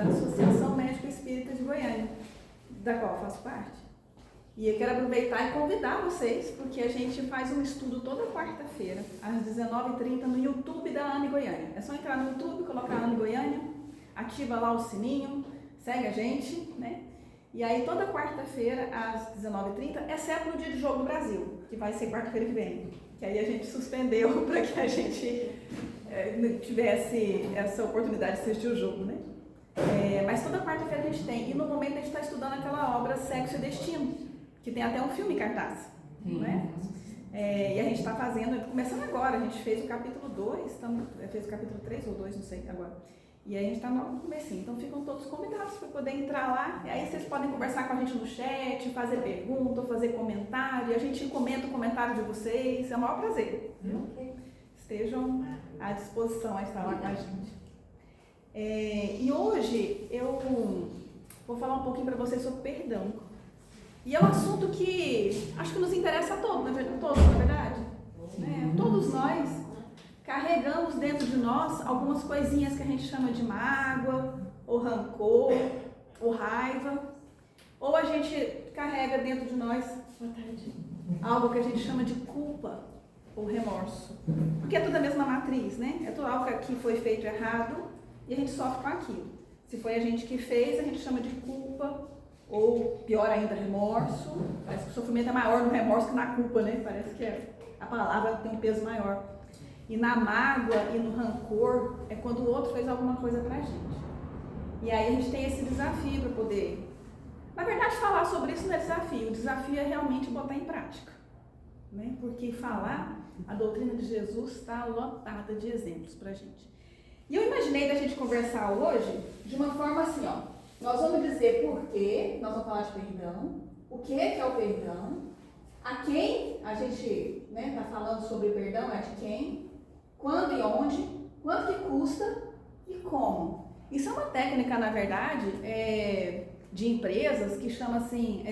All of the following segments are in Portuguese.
da Associação Médico Espírita de Goiânia, da qual eu faço parte. E eu quero aproveitar e convidar vocês, porque a gente faz um estudo toda quarta-feira, às 19h30, no YouTube da AME Goiânia. É só entrar no YouTube, colocar AME Goiânia, ativa lá o sininho, segue a gente, né? E aí toda quarta-feira, às 19h30, exceto no dia de jogo do Brasil, que vai ser quarta-feira que vem. Que aí a gente suspendeu para que a gente tivesse essa oportunidade de assistir o jogo, né? Mas toda quarta-feira a gente tem. E no momento a gente está estudando aquela obra Sexo e Destino, que tem até um filme em cartaz, não é? E a gente está fazendo, começando agora, a gente fez o capítulo 2, fez o capítulo 3 ou 2, não sei agora. E aí a gente está no comecinho, então ficam todos convidados para poder entrar lá. E aí vocês podem conversar com a gente no chat, fazer pergunta, fazer comentário. A gente comenta o comentário de vocês, é o maior prazer. Estejam à disposição a estar lá com a gente. E hoje eu vou falar um pouquinho para vocês sobre perdão. E é um assunto que acho que nos interessa a todos, na verdade. Todos nós carregamos dentro de nós algumas coisinhas que a gente chama de mágoa, ou rancor, ou raiva. Ou a gente carrega dentro de nós algo que a gente chama de culpa ou remorso. Porque é tudo a mesma matriz, né? É tudo algo que foi feito errado e a gente sofre com aquilo. Se foi a gente que fez, a gente chama de culpa, ou pior ainda, remorso. Parece que o sofrimento é maior no remorso que na culpa, né? Parece que a palavra tem um peso maior. E na mágoa e no rancor é quando o outro fez alguma coisa pra gente. E aí a gente tem esse desafio para poder... Na verdade, falar sobre isso não é desafio. O desafio é realmente botar em prática, né? Porque falar, a doutrina de Jesus está lotada de exemplos pra gente. E eu imaginei da gente conversar hoje de uma forma assim, ó. Nós vamos dizer por quê, nós vamos falar de perdão, o que é o perdão, a quem a gente está falando sobre perdão, é de quem, quando e onde, quanto que custa e como. Isso é uma técnica, na verdade, de empresas que chama assim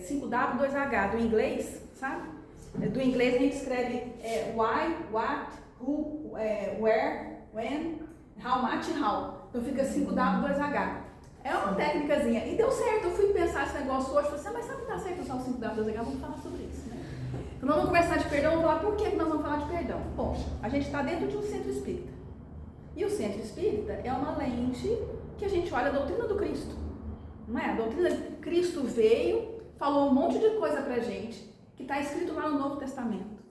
5W2H, do inglês, sabe? Do inglês a gente escreve why, what, who, where, when, how much e how. Então fica 5W2H. É uma técnicazinha. E deu certo. Eu fui pensar esse negócio hoje. Falei assim, mas sabe que dá certo usar o 5W2H? Vamos falar sobre isso, né? Então nós vamos conversar de perdão. Vamos falar por que nós vamos falar de perdão. Poxa, a gente está dentro de um centro espírita. E o centro espírita é uma lente que a gente olha a doutrina do Cristo. Não é? A doutrina de Cristo veio, falou um monte de coisa pra gente, que está escrito lá no Novo Testamento.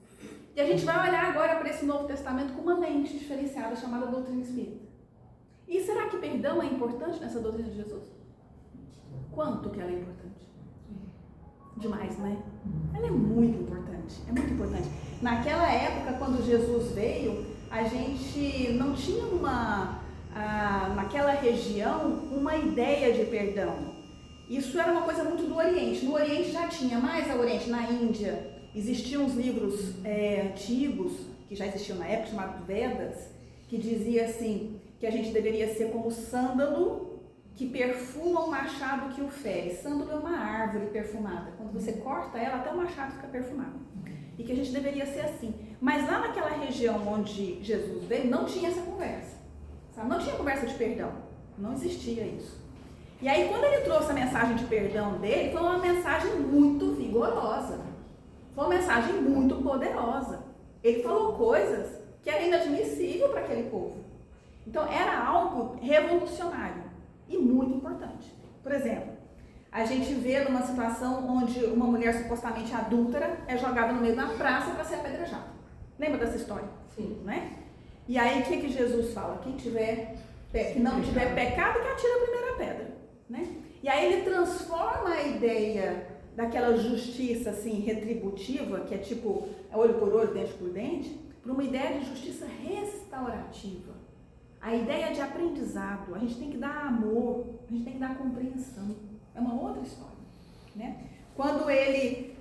E a gente vai olhar agora para esse Novo Testamento com uma lente diferenciada chamada doutrina espírita. E será que perdão é importante nessa doutrina de Jesus? Quanto que ela é importante? Demais, né? Ela é muito importante, Naquela época, quando Jesus veio, a gente não tinha naquela região, uma ideia de perdão. Isso era uma coisa muito do Oriente. No Oriente já tinha, mais ao Oriente, na Índia, existiam uns livros antigos, que já existiam na época, chamados Vedas, que dizia assim, que a gente deveria ser como o sândalo que perfuma o machado que o fere. Sândalo é uma árvore perfumada. Quando você corta ela, até o machado fica perfumado. E que a gente deveria ser assim. Mas lá naquela região onde Jesus veio, não tinha essa conversa. Sabe? Não tinha conversa de perdão. Não existia isso. E aí, quando ele trouxe a mensagem de perdão dele, foi uma mensagem muito vigorosa. Foi uma mensagem muito poderosa. Ele falou coisas que eram inadmissíveis para aquele povo. Então, era algo revolucionário e muito importante. Por exemplo, a gente vê numa situação onde uma mulher supostamente adúltera é jogada no meio da praça para ser apedrejada. Lembra dessa história? Sim. Né? E aí, o que Jesus fala? Que não tiver pecado, que atira a primeira pedra. Né? E aí ele transforma a ideia daquela justiça assim, retributiva, que é tipo olho por olho, dente por dente, para uma ideia de justiça restaurativa. A ideia de aprendizado, a gente tem que dar amor, a gente tem que dar compreensão. É uma outra história, né? Quando ele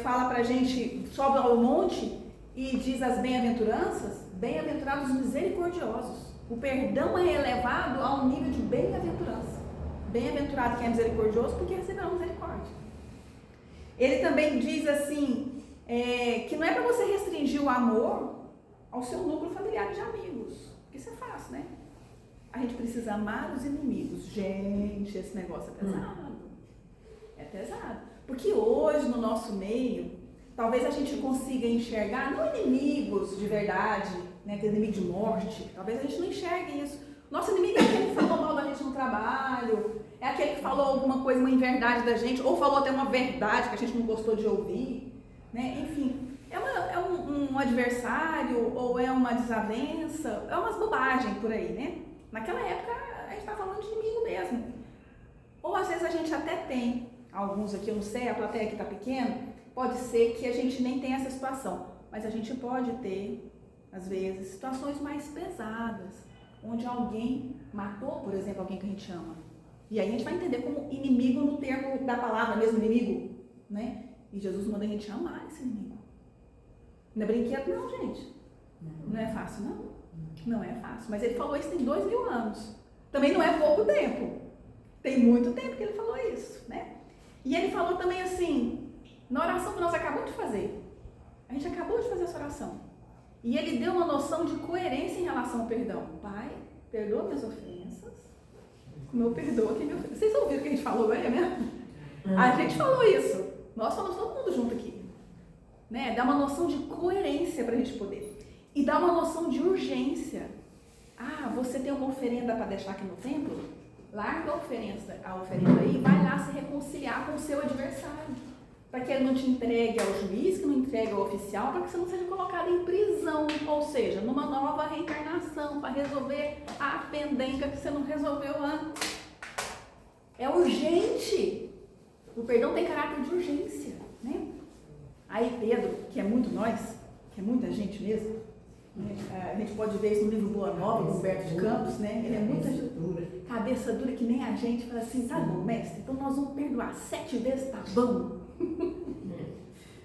fala pra gente, sobe ao monte e diz as bem-aventuranças, bem-aventurados misericordiosos. O perdão é elevado a um nível de bem-aventurança. Bem-aventurado quem é misericordioso, porque receberá misericórdia. Ele também diz assim, que não é para você restringir o amor ao seu núcleo familiar de amigos. Isso é fácil, né? a gente precisa amar os inimigos. Gente, esse negócio é pesado. É pesado. Porque hoje, no nosso meio, talvez a gente consiga enxergar, não inimigos de verdade, né, aquele inimigo de morte, talvez a gente não enxergue isso. Nosso inimigo é aquele que falou mal da gente no trabalho, é aquele que falou alguma coisa, uma inverdade da gente, ou falou até uma verdade que a gente não gostou de ouvir, né? Enfim, é um adversário, ou é uma desavença, é umas bobagens por aí, né? Naquela época a gente está falando de inimigo mesmo. Ou às vezes a gente até tem, alguns aqui, eu não sei, a plateia aqui está pequena, pode ser que a gente nem tenha essa situação, mas a gente pode ter, às vezes, situações mais pesadas, onde alguém matou, por exemplo, alguém que a gente ama. E aí a gente vai entender como inimigo no termo da palavra mesmo, inimigo, né? E Jesus manda a gente amar esse inimigo. Não é brinquedo não, gente. Não é fácil, não. Não é fácil. Mas ele falou isso tem 2000 anos. Também não é pouco tempo. Tem muito tempo que ele falou isso, né? E ele falou também assim, na oração que nós acabamos de fazer. A gente acabou de fazer essa oração. E ele deu uma noção de coerência em relação ao perdão. Pai, perdoa minhas ofensas, como eu perdoo quem me ofende. Vocês ouviram o que a gente falou agora mesmo? A gente falou isso. Nós falamos todo mundo junto aqui. Né? Dá uma noção de coerência para a gente poder. E dá uma noção de urgência. Ah, você tem uma oferenda para deixar aqui no templo? Larga a oferenda aí e vai lá se reconciliar com o seu adversário. Para que ele não te entregue ao juiz, que não entregue ao oficial, para que você não seja colocado em prisão, ou seja, numa nova reencarnação, para resolver a pendenga que você não resolveu antes. É urgente. O perdão tem caráter de urgência, né? Aí Pedro, que é muito nós, que é muita gente mesmo, né? A gente pode ver isso no livro Boa Nova, do Humberto de Campos, né? Ele é muita cabeça dura que nem a gente, fala assim, tá bom, mestre, então nós vamos perdoar 7 vezes, tá bom?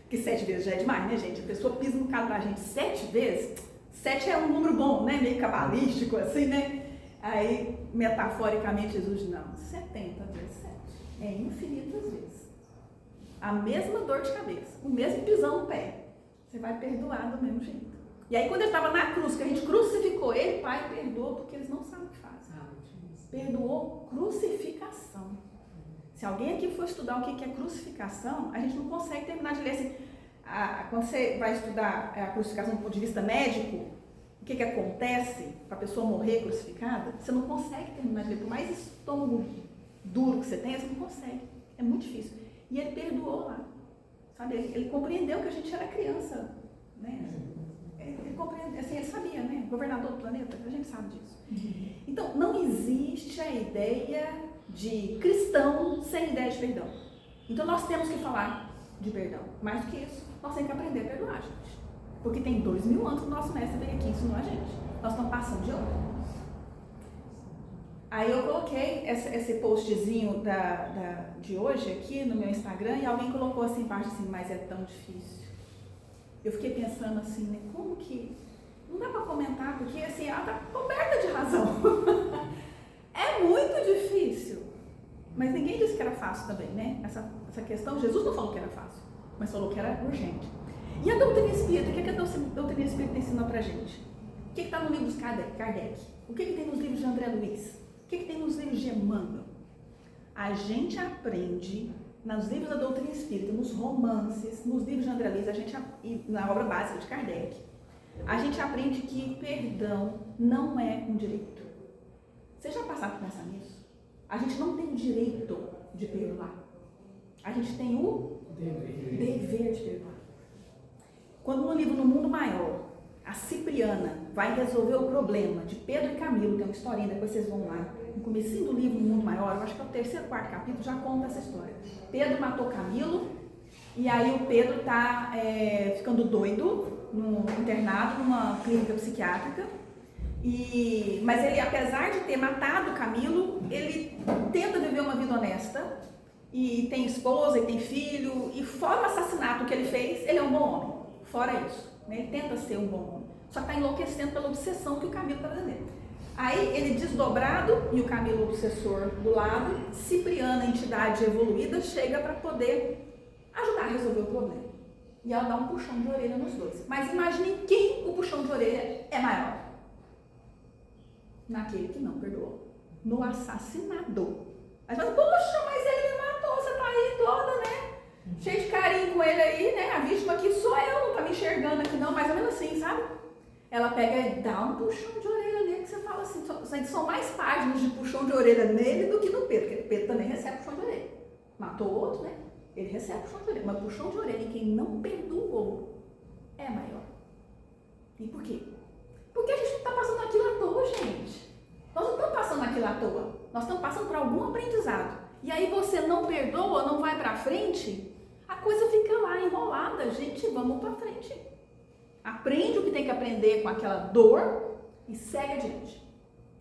Que 7 vezes já é demais, né, gente? A pessoa pisa no calo da gente 7 vezes, 7 é um número bom, né? Meio cabalístico, assim, né? Aí, metaforicamente, Jesus diz, não, 70 vezes 7. É infinitas vezes. A mesma dor de cabeça, o mesmo pisão no pé. Você vai perdoar do mesmo jeito. E aí, quando ele estava na cruz, que a gente crucificou ele, Pai, perdoa, porque eles não sabem o que fazem. Perdoou crucificação. Se alguém aqui for estudar o que é crucificação, a gente não consegue terminar de ler assim. Quando você vai estudar a crucificação do ponto de vista médico, o que acontece para a pessoa morrer crucificada, você não consegue terminar de ler. Por mais estômago duro que você tenha, você não consegue. É muito difícil. E ele perdoou lá. Sabe? Ele compreendeu que a gente era criança. Né? Ele compreendeu, assim, ele sabia, né? Governador do planeta, a gente sabe disso. Então, não existe a ideia de cristão sem ideia de perdão. Então nós temos que falar de perdão. Mais do que isso, nós temos que aprender a perdoar, gente. Porque tem 2000 anos que o nosso mestre veio aqui e ensinou a gente. Nós estamos passando de hora. Aí eu coloquei esse postzinho de hoje aqui no meu Instagram e alguém colocou assim embaixo assim, mas é tão difícil. Eu fiquei pensando assim, né, como que... Não dá para comentar, porque assim, ela está coberta de razão. É muito difícil. Mas ninguém disse que era fácil também, né? Essa questão, Jesus não falou que era fácil, mas falou que era urgente. E a doutrina espírita, o que a doutrina espírita ensina pra gente? O que está no livro de Kardec? O que tem nos livros de André Luiz? O que tem nos livros de Emmanuel? A gente aprende nos livros da doutrina espírita, nos romances, nos livros de André Luiz, e na obra básica de Kardec, a gente aprende que perdão não é um direito. Vocês já passaram por pensar nisso? A gente não tem o direito de perdoar. A gente tem o dever de perdoar. Quando no livro No Mundo Maior, a Cipriana vai resolver o problema de Pedro e Camilo, tem uma historinha, depois vocês vão lá, no comecinho do livro No Mundo Maior, eu acho que é o 3º, 4º capítulo, já conta essa história. Pedro matou Camilo, e aí o Pedro está ficando doido, internado numa clínica psiquiátrica, mas ele, apesar de ter matado Camilo, ele tenta viver uma vida honesta, e tem esposa, e tem filho, e fora o assassinato que ele fez, ele é um bom homem, fora isso, né? Ele tenta ser um bom homem, só que está enlouquecendo pela obsessão que o Camilo está fazendo. Aí ele desdobrado, e o Camilo obsessor do lado, Cipriana, entidade evoluída, chega para poder ajudar a resolver o problema. E ela dá um puxão de orelha nos dois. Mas imaginem quem o puxão de orelha é maior. naquele que não perdoou, no assassinador. Aí você fala, poxa, mas ele me matou, você tá aí toda, né? Cheio de carinho com ele aí, né? A vítima aqui sou eu, não tá me enxergando aqui não, mais ou menos assim, sabe? Ela pega e dá um puxão de orelha nele, que você fala assim, são mais páginas de puxão de orelha nele do que no Pedro, porque o Pedro também recebe puxão de orelha. Matou o outro, né? Ele recebe puxão de orelha, mas puxão de orelha em quem não perdoou é maior. E por quê? Porque a gente não está passando aquilo à toa, gente. Nós não estamos passando aquilo à toa. Nós estamos passando por algum aprendizado. E aí você não perdoa, não vai para frente, a coisa fica lá enrolada. Gente, vamos para frente. Aprende o que tem que aprender com aquela dor e segue adiante.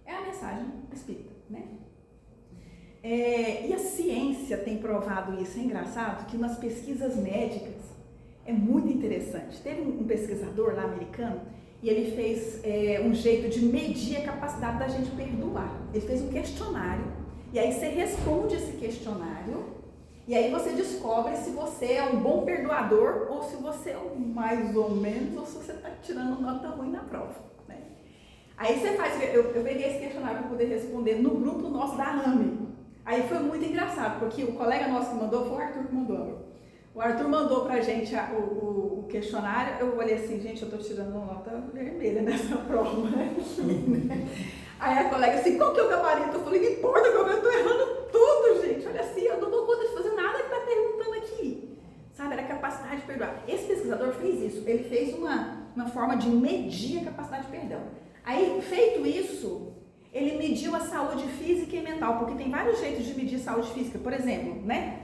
É a mensagem espírita, né? E a ciência tem provado isso. É engraçado que nas pesquisas médicas é muito interessante. Teve um pesquisador lá americano e ele fez um jeito de medir a capacidade da gente perdoar. Ele fez um questionário e aí você responde esse questionário e aí você descobre se você é um bom perdoador ou se você é um mais ou menos ou se você está tirando nota ruim na prova, né? Aí você faz, eu peguei esse questionário para poder responder no grupo nosso da AME. Aí foi muito engraçado, porque o colega nosso que mandou foi o Arthur que mandou. O Arthur mandou pra gente o questionário, eu olhei assim, gente, eu tô tirando nota vermelha nessa prova. Aí a colega assim, qual que é o gabarito? Eu falei, não importa, eu tô errando tudo, gente. Olha assim, eu não dou conta de fazer nada que tá perguntando aqui. Sabe, era a capacidade de perdoar. Esse pesquisador fez isso, ele fez uma forma de medir a capacidade de perdão. Aí, feito isso, ele mediu a saúde física e mental, porque tem vários jeitos de medir saúde física. Por exemplo, né?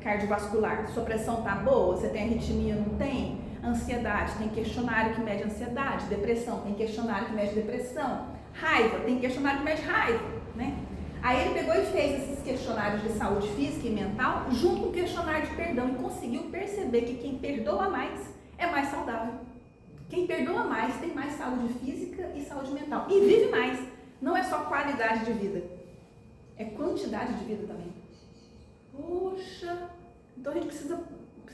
Cardiovascular, sua pressão tá boa, você tem arritmia, não tem? Ansiedade, tem questionário que mede ansiedade. Depressão, tem questionário que mede depressão. Raiva, tem questionário que mede raiva, né? Aí ele pegou e fez esses questionários de saúde física e mental junto com o questionário de perdão e conseguiu perceber que quem perdoa mais é mais saudável. Quem perdoa mais tem mais saúde física e saúde mental e vive mais. Não é só qualidade de vida, é quantidade de vida também. Poxa, então a gente precisa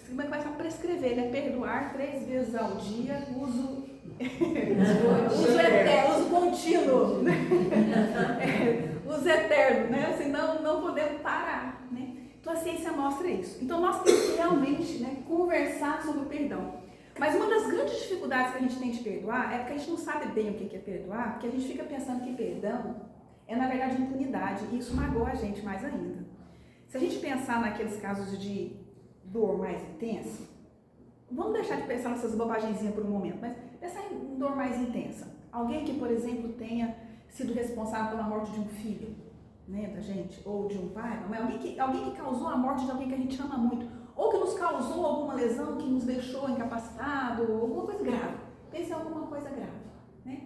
começar a prescrever, né? Perdoar 3 vezes ao dia, uso eterno, uso contínuo, né? Uso eterno, né? Assim, não podemos parar, né? Então a ciência mostra isso. Então nós temos que realmente, né, conversar sobre o perdão. Mas uma das grandes dificuldades que a gente tem de perdoar é porque a gente não sabe bem o que é perdoar, porque a gente fica pensando que perdão é na verdade impunidade e isso magoa a gente mais ainda. Se a gente pensar naqueles casos de dor mais intensa, vamos deixar de pensar nessas bobagenzinhas por um momento, mas pensar em dor mais intensa. Alguém que, por exemplo, tenha sido responsável pela morte de um filho, né, da gente, ou de um pai, mas alguém que causou a morte de alguém que a gente ama muito, ou que nos causou alguma lesão que nos deixou incapacitado, ou alguma coisa grave. Pense em alguma coisa grave, né?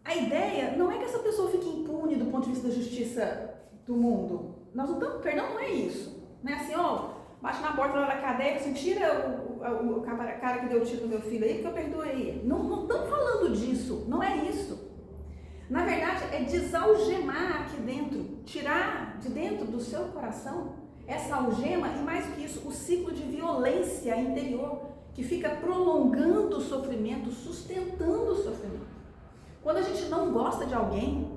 A ideia não é que essa pessoa fique impune do ponto de vista da justiça do mundo. Nós não estamos, perdão não é isso, né? Assim, bate na porta lá da cadeia, assim, tira o cara que deu o tiro no meu filho aí, porque eu perdoei ele. Não estamos falando disso, não é isso. Na verdade, é desalgemar aqui dentro, tirar de dentro do seu coração essa algema e, mais do que isso, o ciclo de violência interior que fica prolongando o sofrimento, sustentando o sofrimento. Quando a gente não gosta de alguém,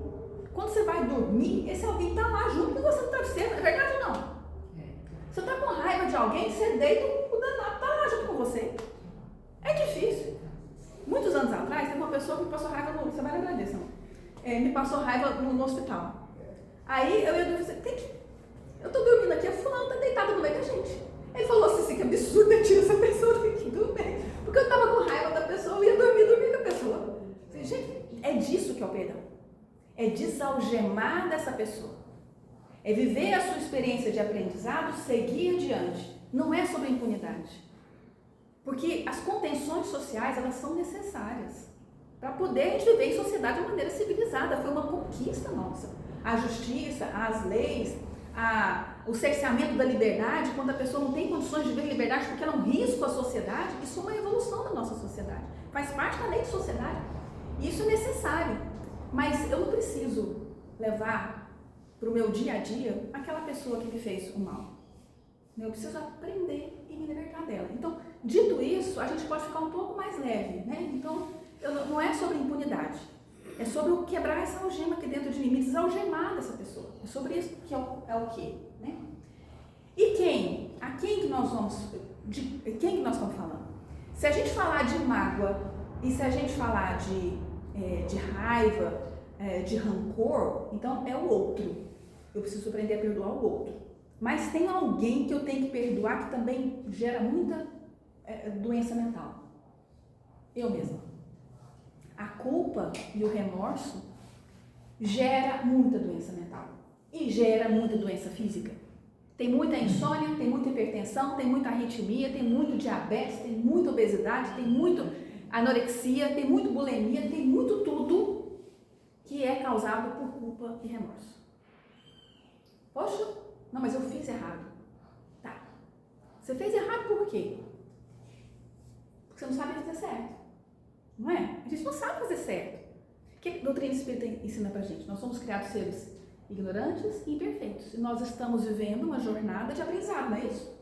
quando você vai dormir, esse alguém está lá junto com você no travesseiro, é verdade ou não? Você está com raiva de alguém, você deita, o danado está lá junto com você. É difícil. Muitos anos atrás, tem uma pessoa que me passou raiva você vai lembrar disso, não? Me passou raiva no hospital. Aí eu ia dormir, eu tô dormindo aqui, a fulana tá deitada no meio da gente. Ele falou assim, que absurdo, eu tiro essa pessoa daqui do meio. Porque eu tava com raiva da pessoa, eu ia dormir com a pessoa. Assim, gente, é disso que é o perdão. É desalgemar dessa pessoa. É viver a sua experiência de aprendizado, seguir adiante. Não é sobre impunidade. Porque as contenções sociais, elas são necessárias para poder a gente viver em sociedade de maneira civilizada. Foi uma conquista nossa. A justiça, as leis, o cerceamento da liberdade, quando a pessoa não tem condições de viver em liberdade porque ela é um risco à sociedade, isso é uma evolução da nossa sociedade. Faz parte da lei de sociedade. E isso é necessário. Mas eu não preciso levar para o meu dia a dia aquela pessoa que me fez o mal. Eu preciso aprender e me libertar dela. Então, dito isso, a gente pode ficar um pouco mais leve, né? Então, não é sobre impunidade. É sobre eu quebrar essa algema aqui dentro de mim, me desalgemar dessa pessoa. É sobre isso que é o quê? Né? E quem? A quem que nós vamos... De quem que nós estamos falando? Se a gente falar de mágoa e se a gente falar de raiva, de rancor, então é o outro. Eu preciso aprender a perdoar o outro. Mas tem alguém que eu tenho que perdoar que também gera muita doença mental. Eu mesma. A culpa e o remorso gera muita doença mental e gera muita doença física. Tem muita insônia, tem muita hipertensão, tem muita arritmia, tem muito diabetes, tem muita obesidade, tem muito anorexia, tem muito bulimia, tem muito tudo que é causado por culpa e remorso. Poxa, não, mas eu fiz errado. Tá. Você fez errado por quê? Porque você não sabe fazer certo. Não é? A gente não sabe fazer certo. O que a doutrina espírita ensina pra gente? Nós somos criados seres ignorantes e imperfeitos. E nós estamos vivendo uma jornada de aprendizado, não é isso?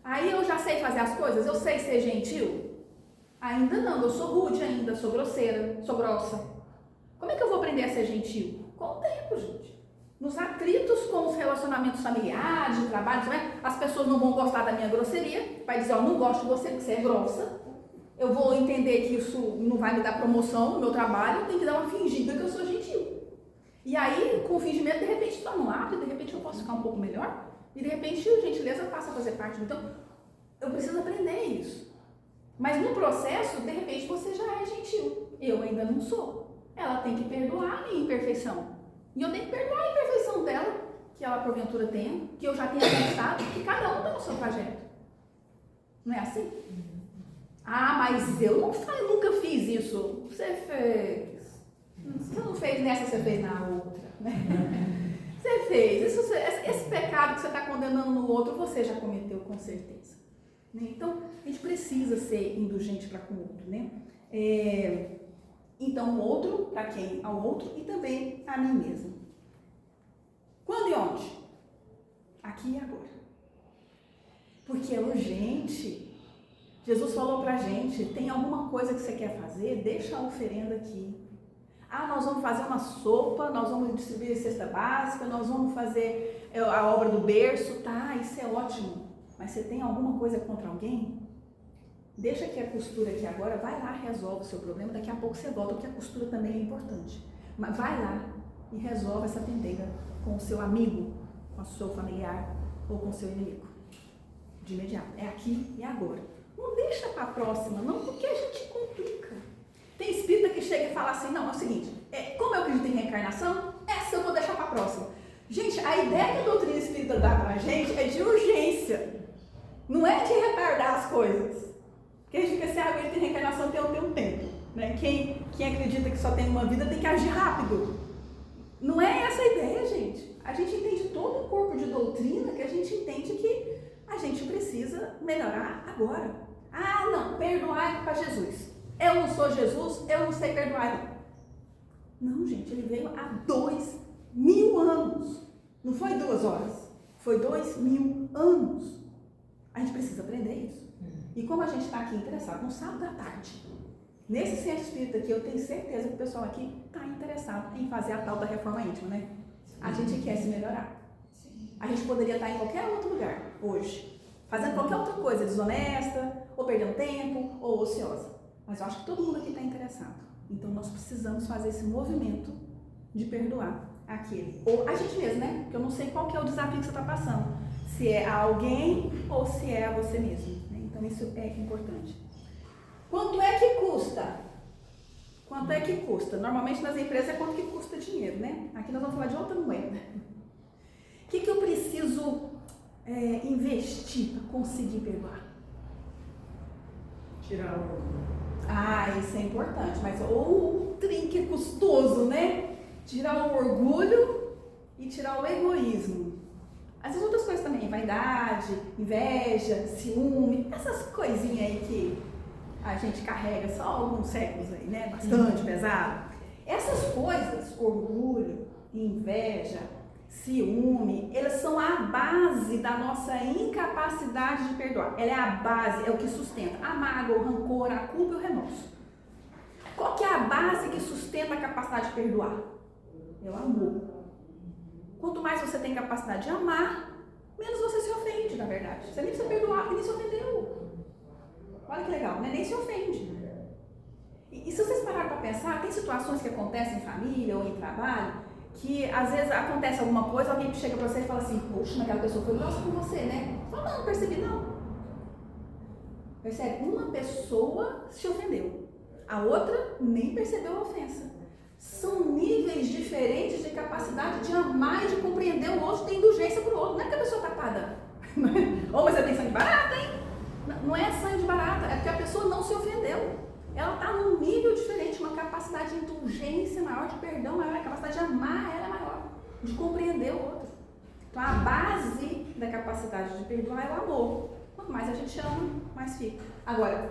Aí eu já sei fazer as coisas? Eu sei ser gentil? Ainda não, eu sou rude ainda, sou grosseira, sou grossa. Como é que eu vou aprender a ser gentil? Com o tempo, gente. Nos atritos com os relacionamentos familiares, de trabalho, não é? As pessoas não vão gostar da minha grosseria, vai dizer, ó, não gosto de você porque você é grossa. Eu vou entender que isso não vai me dar promoção no meu trabalho, eu tenho que dar uma fingida que eu sou gentil. E aí, com o fingimento, de repente, se torna um hábito, de repente eu posso ficar um pouco melhor, e de repente a gentileza passa a fazer parte. Então, eu preciso aprender isso. Mas no processo, de repente, você já é gentil. Eu ainda não sou. Ela tem que perdoar a minha imperfeição. E eu tenho que perdoar a imperfeição dela, que ela porventura tenha, que eu já tenha conquistado, que cada um tem o seu trajeto. Não é assim? Ah, mas eu nunca fiz isso. Você fez. Você não fez nessa, você fez na outra. Né? Você fez. Esse pecado que você está condenando no outro, você já cometeu com certeza. Então, a gente precisa ser indulgente para com o outro. Né? Então, o outro, para quem? Ao outro e também a mim mesmo. Quando e onde? Aqui e agora. Porque é urgente. Jesus falou pra gente, tem alguma coisa que você quer fazer? Deixa a oferenda aqui. Ah, nós vamos fazer uma sopa, nós vamos distribuir a cesta básica, nós vamos fazer a obra do berço. Tá, isso é ótimo. Mas você tem alguma coisa contra alguém? Deixa aqui a costura aqui agora, vai lá, resolve o seu problema, daqui a pouco você volta, porque a costura também é importante. Mas vai lá e resolve essa pendenga com o seu amigo, com o seu familiar ou com o seu inimigo. De imediato. É aqui e agora. Não deixa para a próxima, não, porque a gente complica. Tem espírita que chega e fala assim, não, é o seguinte, como eu acredito em reencarnação, essa eu vou deixar para a próxima. Gente, a ideia que a doutrina espírita dá para a gente é de urgência, não é de retardar as coisas. Porque a gente fica assim, acredita em reencarnação tem um tempo. Né? Quem acredita que só tem uma vida tem que agir rápido. Não é essa a ideia, gente. A gente entende todo o corpo de doutrina que a gente entende que a gente precisa melhorar agora. Ah, não, perdoar para Jesus. Eu não sou Jesus, eu não sei perdoar. Não, gente, ele veio há 2000 anos. Não foi 2 horas, foi 2000 anos. A gente precisa aprender isso. E como a gente está aqui interessado no sábado à tarde, nesse centro espírita aqui, eu tenho certeza que o pessoal aqui está interessado em fazer a tal da reforma íntima, né? A gente quer se melhorar. A gente poderia estar em qualquer outro lugar hoje, fazendo qualquer outra coisa, desonesta, ou perdendo tempo, ou ociosa. Mas eu acho que todo mundo aqui está interessado. Então nós precisamos fazer esse movimento de perdoar aquele. Ou a gente mesmo, né? Porque eu não sei qual que é o desafio que você está passando. Se é a alguém ou se é a você mesmo. Né? Então isso é importante. Quanto é que custa? Quanto é que custa? Normalmente nas empresas é quanto que custa dinheiro, né? Aqui nós vamos falar de outra moeda. O que eu preciso investir para conseguir perdoar? Tirar o... Ah, isso é importante, mas o trem que é custoso, né? Tirar o orgulho e tirar o egoísmo. Essas outras coisas também, vaidade, inveja, ciúme, essas coisinhas aí que a gente carrega só há alguns séculos aí, né? Bastante pesado. Essas coisas, orgulho, inveja, ciúme, elas são a base da nossa incapacidade de perdoar. Ela é a base, é o que sustenta a mágoa, o rancor, a culpa e o remorso. Qual que é a base que sustenta a capacidade de perdoar? É o amor. Quanto mais você tem capacidade de amar, menos você se ofende, na verdade. Você nem precisa perdoar, porque nem se ofendeu. Olha que legal, né? Nem se ofende. E se vocês pararem para pensar, tem situações que acontecem em família ou em trabalho, que às vezes acontece alguma coisa, alguém chega para você e fala assim, poxa, mas aquela pessoa foi grossa com você, né? Fala, não percebi não. Percebe? Uma pessoa se ofendeu, a outra nem percebeu a ofensa. São níveis diferentes de capacidade de amar e de compreender o outro, tem indulgência para o outro. Não é que a pessoa está tapada. Ou mas você tem sangue de barata, hein? Não é sangue de barata, é porque a pessoa não se ofendeu. Ela está num nível diferente, uma capacidade de indulgência maior, de perdão maior, a capacidade de amar ela é maior, de compreender o outro. Então a base da capacidade de perdoar é o amor. Quanto mais a gente ama, mais fica. Agora,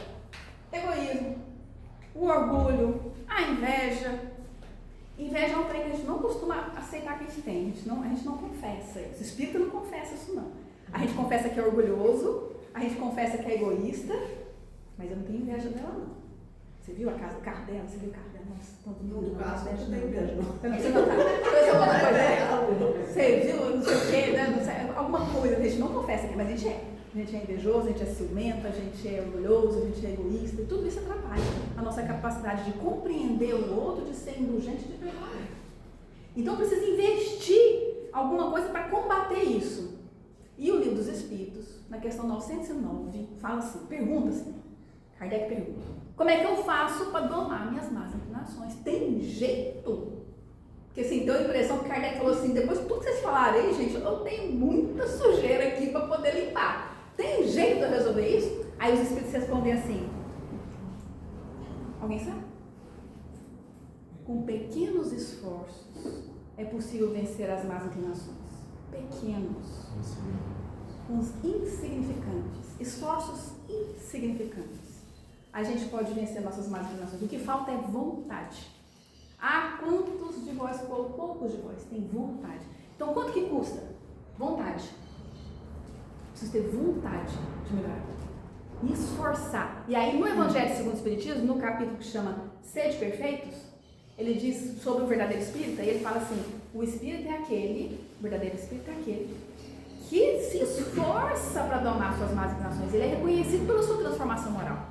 egoísmo, o orgulho, a inveja. Inveja é um trem que a gente não costuma aceitar que a gente tem, a gente não confessa isso. O espírito não confessa isso não. A gente confessa que é orgulhoso, a gente confessa que é egoísta, mas eu não tenho inveja dela não. Você viu a casa do carro dela? Você viu o carro dela? Nossa, todo mundo No caso, inveja, não tem inveja não. Você não tá. Você viu, não sei o quê, né? Não sei, alguma coisa, a gente não confessa aqui, mas a gente é. A gente é invejoso, a gente é ciumento, a gente é orgulhoso, a gente é egoísta, e tudo isso atrapalha a nossa capacidade de compreender o outro, de ser indulgente, de perdoar. Então precisa investir alguma coisa para combater isso. E o Livro dos Espíritos, na questão 909, fala assim, pergunta assim, Kardec pergunta, como é que eu faço para domar minhas más inclinações? Tem jeito? Porque assim, deu a impressão que Kardec falou assim, depois de tudo que vocês falaram aí, gente, eu tenho muita sujeira aqui para poder limpar. Tem jeito de eu resolver isso? Aí os espíritos respondem assim, alguém sabe? Com pequenos esforços é possível vencer as más inclinações. Pequenos. Uns insignificantes. Esforços insignificantes. A gente pode vencer nossas más inclinações. O que falta é vontade. Ah, quantos de vós, poucos de vós, têm vontade. Então, quanto que custa? Vontade. Preciso ter vontade de melhorar. Me esforçar. E aí, no Evangelho segundo o Espiritismo, no capítulo que chama Sede Perfeitos, ele diz sobre o verdadeiro espírita, e ele fala assim, o espírito é aquele, o verdadeiro espírito é aquele, que se esforça para domar suas más inclinações. Ele é reconhecido pela sua transformação moral.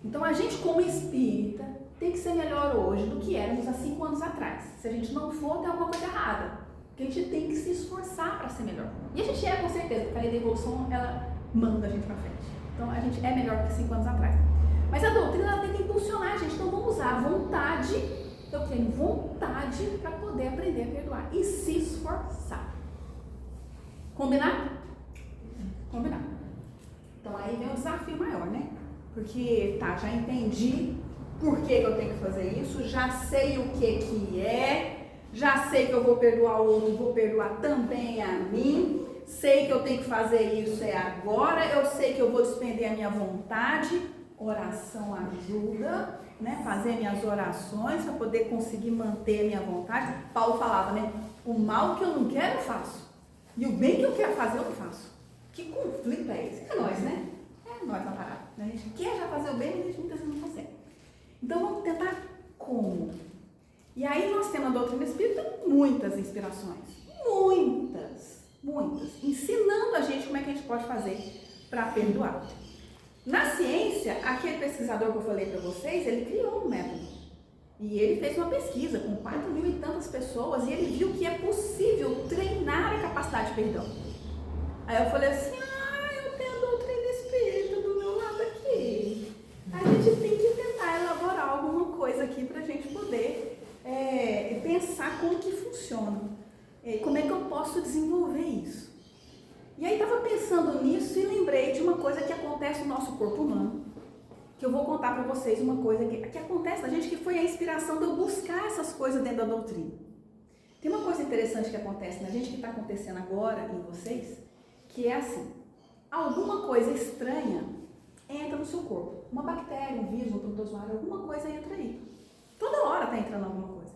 Então, a gente, como espírita, tem que ser melhor hoje do que éramos há 5 anos atrás. Se a gente não for, tem alguma coisa errada. Porque a gente tem que se esforçar para ser melhor. E a gente é, com certeza, porque a lei da evolução, ela manda a gente para frente. Então, a gente é melhor do que 5 anos atrás. Mas a doutrina, ela tem que impulsionar a gente. Então, vamos usar a vontade. Eu tenho vontade para poder aprender a perdoar. E se esforçar. Combinado? Combinado. Então, aí vem um desafio maior, né? Porque, tá, já entendi por que eu tenho que fazer isso, já sei o que é, já sei que eu vou perdoar o outro, vou perdoar também a mim, sei que eu tenho que fazer isso agora, eu sei que eu vou despender a minha vontade, oração ajuda, né? Fazer minhas orações para poder conseguir manter a minha vontade. Paulo falava, né? O mal que eu não quero eu faço, e o bem que eu quero fazer eu não faço. Que conflito é esse? É nós, né? É nós na parada. A gente quer já fazer o bem, mas a gente muitas vezes não consegue. Então vamos tentar como? E aí nós temos na doutrina espírita muitas inspirações, muitas, ensinando a gente como é que a gente pode fazer para perdoar. Na ciência, aquele pesquisador que eu falei para vocês, ele criou um método. E ele fez uma pesquisa com 4.000 e tantas pessoas e ele viu que é possível treinar a capacidade de perdão. Aí eu falei assim, eu tenho a doutrina espírita do meu lado aqui. A gente tem que tentar elaborar alguma coisa aqui para a gente poder pensar como que funciona, como é que eu posso desenvolver isso. E aí estava pensando nisso e lembrei de uma coisa que acontece no nosso corpo humano, que eu vou contar para vocês uma coisa que acontece na gente, que foi a inspiração de eu buscar essas coisas dentro da doutrina. Tem uma coisa interessante que acontece na gente, que está acontecendo agora em vocês, que é assim, alguma coisa estranha entra no seu corpo. Uma bactéria, um vírus, um protozoário, alguma coisa entra aí. Toda hora está entrando alguma coisa.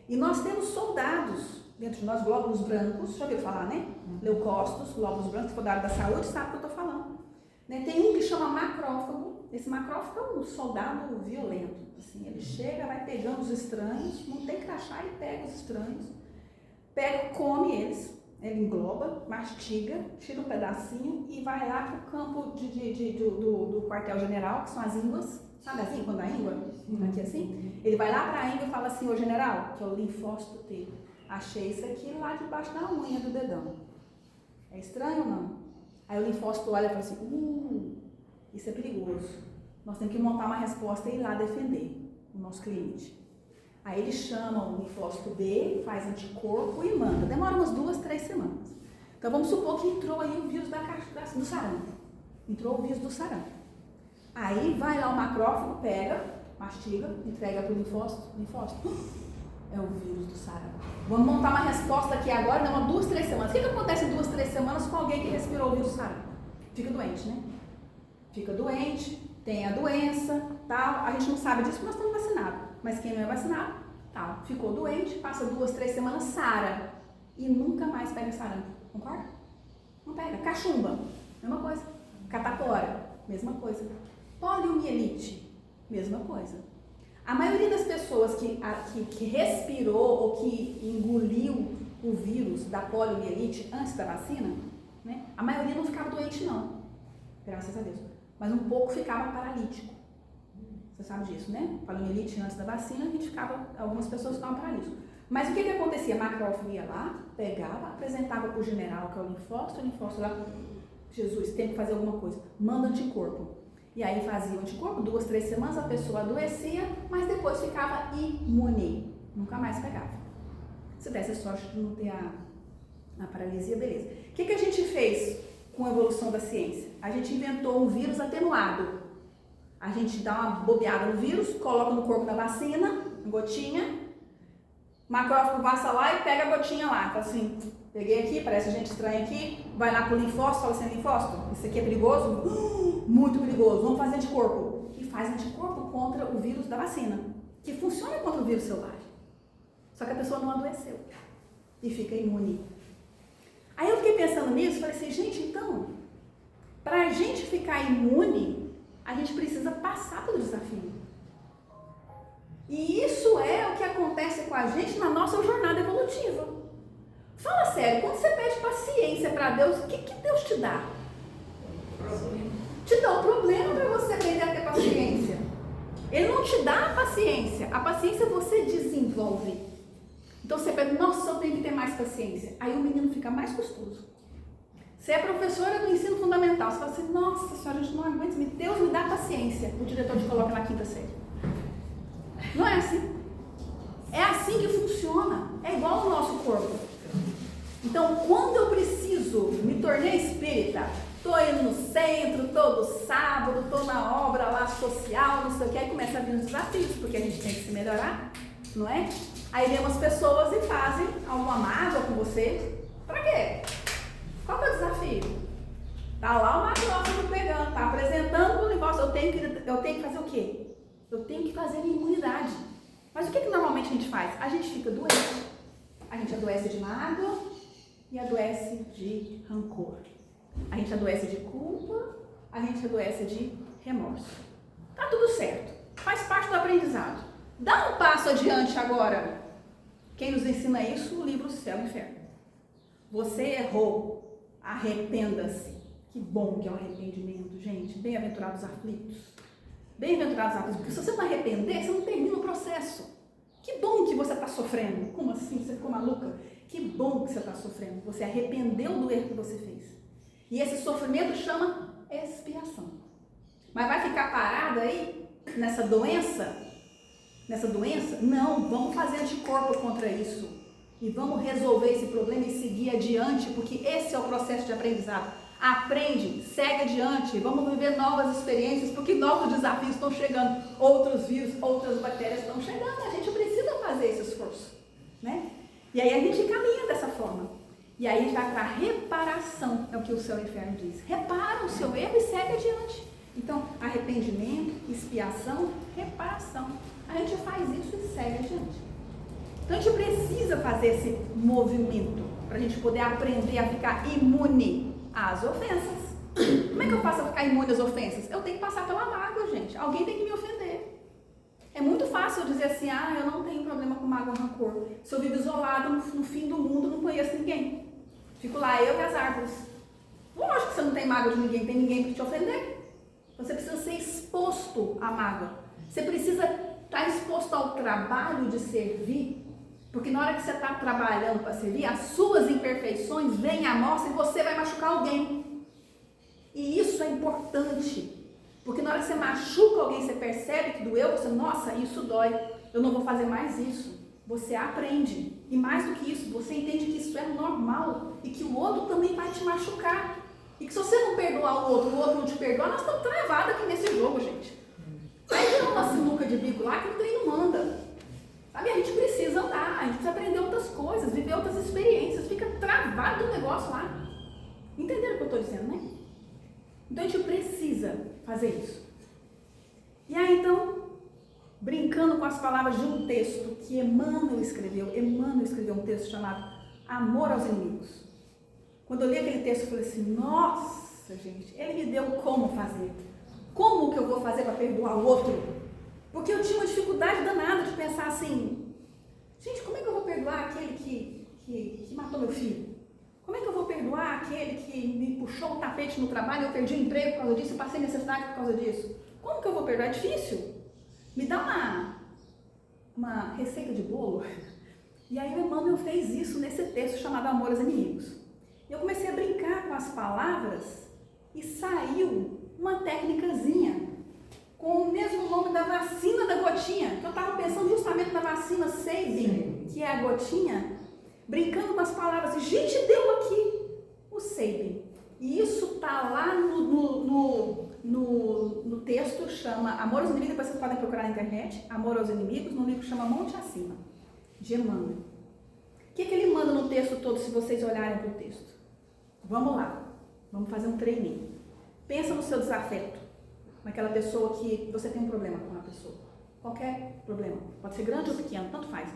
E nós temos soldados dentro de nós, glóbulos brancos, já ouviu falar, né? Leucócitos, glóbulos brancos, se for da área da saúde, sabe o que eu estou falando. Né? Tem um que chama macrófago, esse macrófago é um soldado violento. Assim, ele chega, vai pegando os estranhos, não tem crachá, ele pega os estranhos, pega, come eles, ele engloba, mastiga, tira um pedacinho e vai lá para o campo do quartel-general, que são as ínguas. Sabe assim, quando a íngua, aqui assim? Ele vai lá para a íngua e fala assim: ô general, que é o linfócito T, achei isso aqui lá debaixo da unha do dedão. É estranho ou não? Aí o linfócito olha e fala assim: isso é perigoso. Nós temos que montar uma resposta e ir lá defender o nosso cliente. Aí ele chama o linfócito B, faz anticorpo e manda. Demora umas 2-3 semanas. Então vamos supor que entrou aí o vírus do sarampo. Entrou o vírus do sarampo. Aí vai lá o macrófago, pega, mastiga, entrega para o linfócito. É o vírus do sarampo. Vamos montar uma resposta aqui agora, demora 2-3 semanas. O que acontece em 2-3 semanas com alguém que respirou o vírus do sarampo? Fica doente, né? Fica doente, tem a doença, tal. A gente não sabe disso porque nós estamos vacinados. Mas quem não é vacinado, tal, ficou doente, passa 2-3 semanas, sara. E nunca mais pega sarampo. Concorda? Não pega. Cachumba, mesma coisa. Catapora, mesma coisa. Poliomielite, mesma coisa. A maioria das pessoas que respirou ou que engoliu o vírus da poliomielite antes da vacina, né, a maioria não ficava doente não, graças a Deus, mas um pouco ficava paralítico. Você sabe disso, né? Poliomielite antes da vacina, algumas pessoas ficavam paralíticas. Mas o que acontecia? A macrófago ia lá, pegava, apresentava para o general, que é o linfócito lá, Jesus, tem que fazer alguma coisa, manda anticorpo. E aí fazia o anticorpo, 2-3 semanas, a pessoa adoecia, mas depois ficava imune, nunca mais pegava. Se desse sorte de não ter a paralisia, beleza. O que a gente fez com a evolução da ciência? A gente inventou um vírus atenuado. A gente dá uma bobeada no vírus, coloca no corpo da vacina, gotinha, macrófago passa lá e pega a gotinha lá. Fala assim, peguei aqui, parece gente estranha aqui, vai lá pro linfócito, fala assim, linfócito, isso aqui é perigoso? Muito perigoso, vamos fazer anticorpo. E faz anticorpo contra o vírus da vacina, que funciona contra o vírus selvagem. Só que a pessoa não adoeceu e fica imune. Aí eu fiquei pensando nisso, falei assim, gente, então, para a gente ficar imune, a gente precisa passar pelo desafio. E isso é o que acontece com a gente na nossa jornada evolutiva. Fala sério, quando você pede paciência para Deus, o que Deus te dá? Te dá um problema para você aprender a ter paciência. Ele não te dá a paciência você desenvolve. Então você pensa, nossa, eu tenho que ter mais paciência. Aí o menino fica mais custoso. Você é professora do ensino fundamental, você fala assim, nossa senhora, a gente não aguenta, Deus me dá paciência. O diretor te coloca na 5ª série. Não é assim? É assim que funciona. É igual ao nosso corpo. Então, quando eu preciso, me tornei espírita, estou indo no centro todo sábado, estou na obra lá social, não sei o que, aí começa a vir os desafios, porque a gente tem que se melhorar, não é? Aí vem umas pessoas e fazem alguma mágoa com você. Pra quê? Qual que é o desafio? Tá lá o macrófago pegando, tá apresentando o negócio, eu tenho que fazer o quê? Eu tenho que fazer minha imunidade. Mas o que normalmente a gente faz? A gente fica doente. A gente adoece de mágoa e adoece de rancor. A gente adoece de culpa, a gente adoece de remorso. Tá tudo certo. Faz parte do aprendizado. Dá um passo adiante agora. Quem nos ensina isso? O livro Céu e Inferno. Você errou. Arrependa-se. Que bom que é o arrependimento, gente. Bem-aventurados aflitos. Bem-aventurados aflitos. Porque se você não arrepender, você não termina o processo. Que bom que você está sofrendo. Como assim? Você ficou maluca? Que bom que você está sofrendo. Você arrependeu do erro que você fez. E esse sofrimento chama expiação. Mas vai ficar parado aí nessa doença? Não, vamos fazer anticorpo contra isso. E vamos resolver esse problema e seguir adiante, porque esse é o processo de aprendizado. Aprende, segue adiante, vamos viver novas experiências, porque novos desafios estão chegando, outros vírus, outras bactérias estão chegando, a gente precisa fazer esse esforço, né? E aí a gente caminha dessa forma. E aí a gente vai para a reparação, é o que o Céu e o Inferno diz. Repara o seu erro e segue adiante. Então, arrependimento, expiação, reparação. A gente faz isso e segue adiante. Então a gente precisa fazer esse movimento para a gente poder aprender a ficar imune às ofensas. Como é que eu faço a ficar imune às ofensas? Eu tenho que passar pela mágoa, mágoa, gente. Alguém tem que me ofender. É muito fácil eu dizer assim, eu não tenho problema com mágoa e rancor. Se eu vivo isolado no fim do mundo, não conheço ninguém. Fico lá, eu e as árvores. Lógico que você não tem mágoa de ninguém, tem ninguém para te ofender. Você precisa ser exposto à mágoa. Você precisa estar exposto ao trabalho de servir. Porque na hora que você está trabalhando para servir, as suas imperfeições vêm à mostra e você vai machucar alguém. E isso é importante. Porque na hora que você machuca alguém, você percebe que doeu, você, nossa, isso dói. Eu não vou fazer mais isso. Você aprende. E mais do que isso, você entende que isso é normal. E que o outro também vai te machucar. E que se você não perdoar o outro não te perdoar, nós estamos travados aqui nesse jogo, gente. Aí vira uma sinuca de bico lá que o trem não anda. Sabe, a gente precisa andar, a gente precisa aprender outras coisas, viver outras experiências, fica travado o negócio lá. Entenderam o que eu estou dizendo, né? Então a gente precisa fazer isso. E aí então, brincando com as palavras de um texto que Emmanuel escreveu um texto chamado Amor aos Inimigos. Quando eu li aquele texto, eu falei assim, nossa gente, ele me deu como fazer. Como que eu vou fazer para perdoar o outro? Porque eu tinha uma dificuldade danada de pensar assim, gente, como é que eu vou perdoar aquele que matou meu filho? Como é que eu vou perdoar aquele que me puxou o tapete no trabalho, eu perdi o emprego por causa disso, eu passei necessidade por causa disso? Como que eu vou perdoar? É difícil. Me dá uma receita de bolo. E aí o Emmanuel fez isso nesse texto chamado Amor aos Inimigos. Eu comecei a brincar com as palavras e saiu uma técnicazinha com o mesmo nome da vacina da gotinha, que eu estava pensando justamente na vacina Sabin, que é a gotinha, brincando com as palavras, e gente, deu aqui o Sabin. E isso está lá no texto, chama Amor aos Inimigos, depois vocês podem procurar na internet, Amor aos Inimigos, no livro chama Monte Acima, de Emmanuel. O que ele manda no texto todo, se vocês olharem para o texto? Vamos lá, vamos fazer um treininho. Pensa no seu desafeto, naquela pessoa que você tem um problema com a pessoa. Qualquer problema, pode ser grande ou pequeno, tanto faz.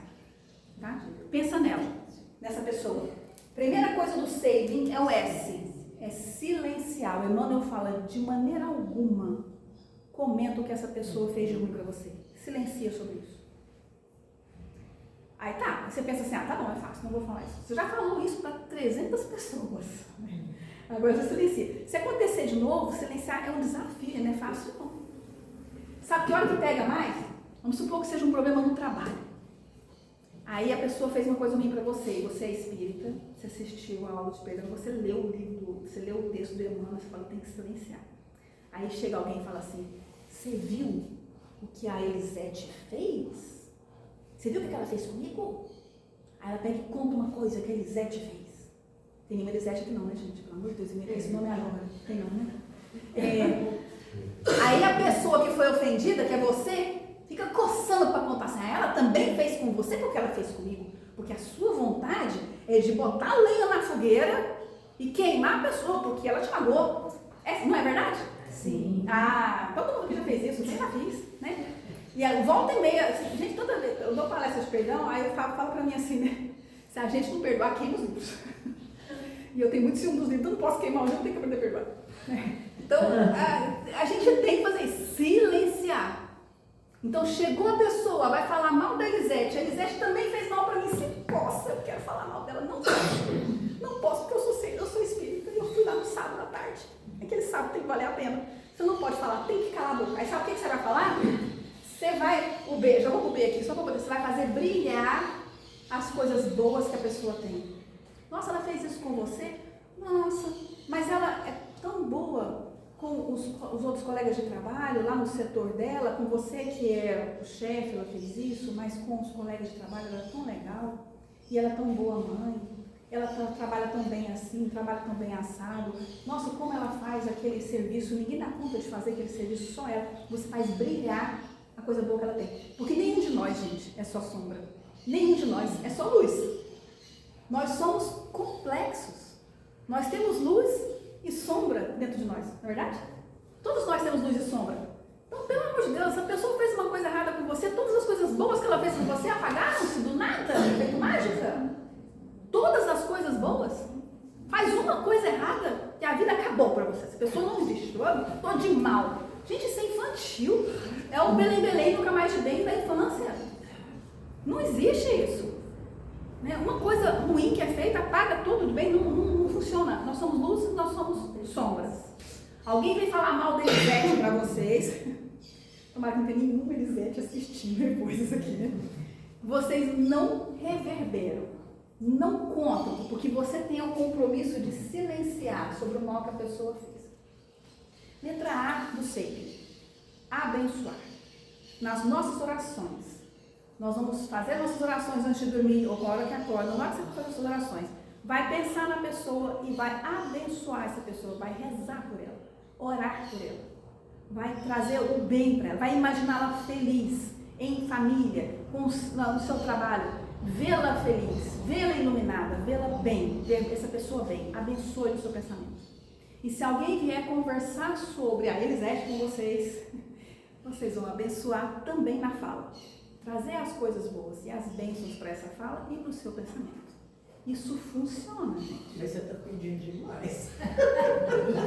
Tá? Pensa nela, nessa pessoa. Primeira coisa do saving é o S, é silenciar. O Emmanuel fala, de maneira alguma, comenta o que essa pessoa fez de ruim para você. Silencia sobre isso. Aí tá, você pensa assim, tá bom, é fácil, não vou falar isso. Você já falou isso para 300 pessoas. Agora você silencia. Se acontecer de novo, silenciar é um desafio, não é fácil não. Sabe que hora que pega mais? Vamos supor que seja um problema no trabalho. Aí a pessoa fez uma coisa ruim para você, e você é espírita, você assistiu a aula de perdão, você leu o livro, você leu o texto do Emmanuel, você fala, tem que silenciar. Aí chega alguém e fala assim, você viu o que a Elisete fez? Você viu o que ela fez comigo? Aí ela pega e conta uma coisa que a Elisete fez. Tem nenhuma Elisete aqui não, né, gente? Pelo amor de Deus, esse nome é agora. Tem não, né? Aí a pessoa que foi ofendida, que é você, fica coçando para contar assim. Ela também fez com você porque ela fez comigo. Porque a sua vontade é de botar lenha na fogueira e queimar a pessoa, porque ela te magoou. Não é verdade? Sim. Todo mundo que já fez isso, eu já fiz, né? E volta e meia, assim, gente, toda vez eu dou palestra de perdão, aí o Fábio fala pra mim assim, né? Se a gente não perdoar, queima os livros. E eu tenho muito ciúme dos livros, então não posso queimar os livros, eu tenho que aprender a perdoar. Então, a gente tem que fazer isso, silenciar. Então, chegou a pessoa, vai falar mal da Elisete. A Elisete também fez mal pra mim. Se posso, eu quero falar mal dela. Não posso. Não posso, porque eu sou espírita e eu fui lá no sábado à tarde. Aquele sábado tem que valer a pena. Você não pode falar, tem que calar a boca. Aí sabe o que você vai falar? Você vai, o B, já vou pro B aqui, só para poder, você vai fazer brilhar as coisas boas que a pessoa tem. Nossa, ela fez isso com você? Nossa, mas ela é tão boa com os outros colegas de trabalho, lá no setor dela, com você que é o chefe, ela fez isso, mas com os colegas de trabalho ela é tão legal, e ela é tão boa mãe, ela trabalha tão bem assim, trabalha tão bem assado. Nossa, como ela faz aquele serviço, ninguém dá conta de fazer aquele serviço, só ela. Você faz brilhar a coisa boa que ela tem. Porque nenhum de nós, gente, é só sombra. Nenhum de nós é só luz. Nós somos complexos. Nós temos luz e sombra dentro de nós, não é verdade? Todos nós temos luz e sombra. Então, pelo amor de Deus, se a pessoa fez uma coisa errada com você, todas as coisas boas que ela fez com você apagaram-se do nada, feito mágica. Todas as coisas boas. Faz uma coisa errada e a vida acabou para você. Essa pessoa não existe. Eu estou de mal. Gente, isso é infantil. É o belém-belém nunca mais de bem da infância. Não existe isso. Né? Uma coisa ruim que é feita, apaga tudo bem, não funciona. Nós somos luzes, nós somos sombras. Alguém vem falar mal da Elisete para vocês. Tomara que não tenha nenhuma Elisete assistindo depois isso aqui, né? Vocês não reverberam, não contam, porque você tem o compromisso de silenciar sobre o mal que a pessoa fez. Letra A do SEIP. Abençoar. Nas nossas orações. Nós vamos fazer nossas orações antes de dormir, ou na hora que acorda, na hora que você for fazer suas orações. Vai pensar na pessoa e vai abençoar essa pessoa, vai rezar por ela, orar por ela, vai trazer o bem para ela, vai imaginá-la feliz, em família, no seu trabalho, vê-la feliz, vê-la iluminada, vê-la bem, ver essa pessoa bem, abençoe o seu pensamento. E se alguém vier conversar sobre a Elisete com vocês, vocês vão abençoar também na fala. Trazer as coisas boas e as bênçãos para essa fala e para o seu pensamento. Isso funciona, gente. Mas você está pedindo demais.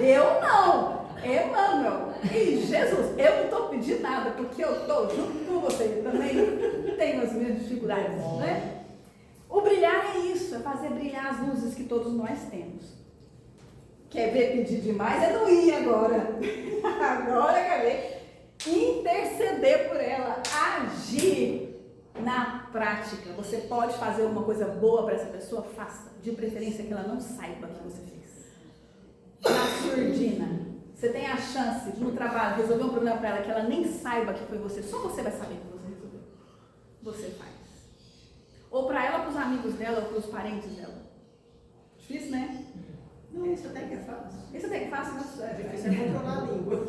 Eu não! Emmanuel! E Jesus, eu não estou pedindo nada, porque eu estou junto com você. Eu também tenho as minhas dificuldades, né? O brilhar é isso, é fazer brilhar as luzes que todos nós temos. Quer ver pedir demais? É não ir agora. Agora quer ver interceder por ela, agir na prática. Você pode fazer uma coisa boa para essa pessoa? Faça. De preferência que ela não saiba que você fez. Na surdina, você tem a chance de no trabalho resolver um problema para ela que ela nem saiba que foi você, só você vai saber que você resolveu. Você faz. Ou para ela, para os amigos dela, ou para os parentes dela. Difícil, né? Não, isso até que é fácil. Isso até que é fácil, né? É difícil é controlar a língua.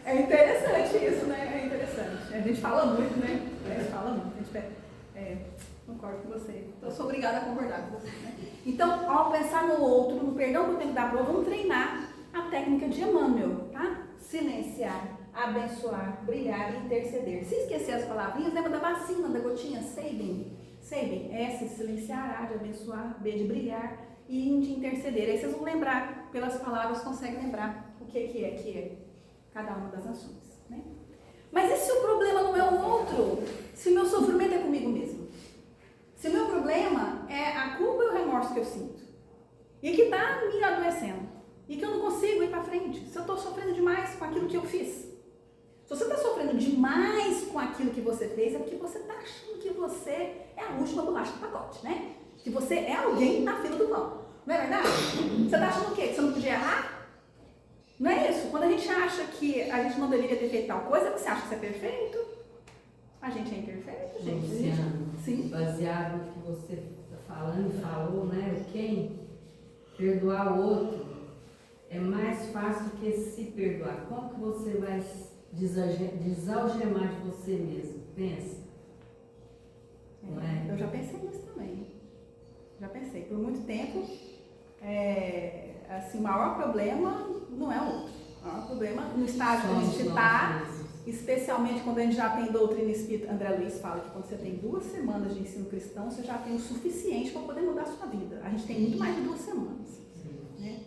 É interessante isso, né? É interessante. A gente fala muito, né? A gente fala muito. A gente concordo com você. Então, eu sou obrigada a concordar com você. Né? Então, ao pensar no outro, no perdão que eu tenho que dar para o outro, vamos treinar a técnica de Emmanuel, tá? Silenciar, abençoar, brilhar e interceder. Se esquecer as palavrinhas, lembra da vacina, da gotinha, Sabin. Sabin, S de silenciar, A de abençoar, B de brilhar e I de interceder. Aí vocês vão lembrar, pelas palavras, conseguem lembrar o que é cada uma das ações. Né? Mas e se o problema não é o outro? Se o meu sofrimento é comigo mesmo? Se o meu problema é a culpa e o remorso que eu sinto? E que está me adoecendo? E que eu não consigo ir para frente? Se eu estou sofrendo demais com aquilo que eu fiz? Se você está sofrendo demais com aquilo que você fez, é porque você está achando que você é a última bolacha do pacote, né? Que você é alguém na fila do pão. Não é verdade? Você está achando o quê? Que você não podia errar? Não é isso? Quando a gente acha que a gente não deveria ter feito tal coisa, você acha que você é perfeito? A gente é imperfeito, gente. Luciano, Sim. baseado no que você está falando e falou, né? Quem perdoar o outro é mais fácil do que se perdoar. Como que você vai desalgemar de você mesmo? Pensa. Não é? Eu já pensei nisso também. Já pensei. Por muito tempo, assim, o maior problema não é o outro. O maior problema no estágio que a gente está, especialmente quando a gente já tem doutrina espírita. André Luiz fala que quando você tem 2 semanas de ensino cristão, você já tem o suficiente para poder mudar a sua vida. A gente tem muito mais de 2 semanas. Né?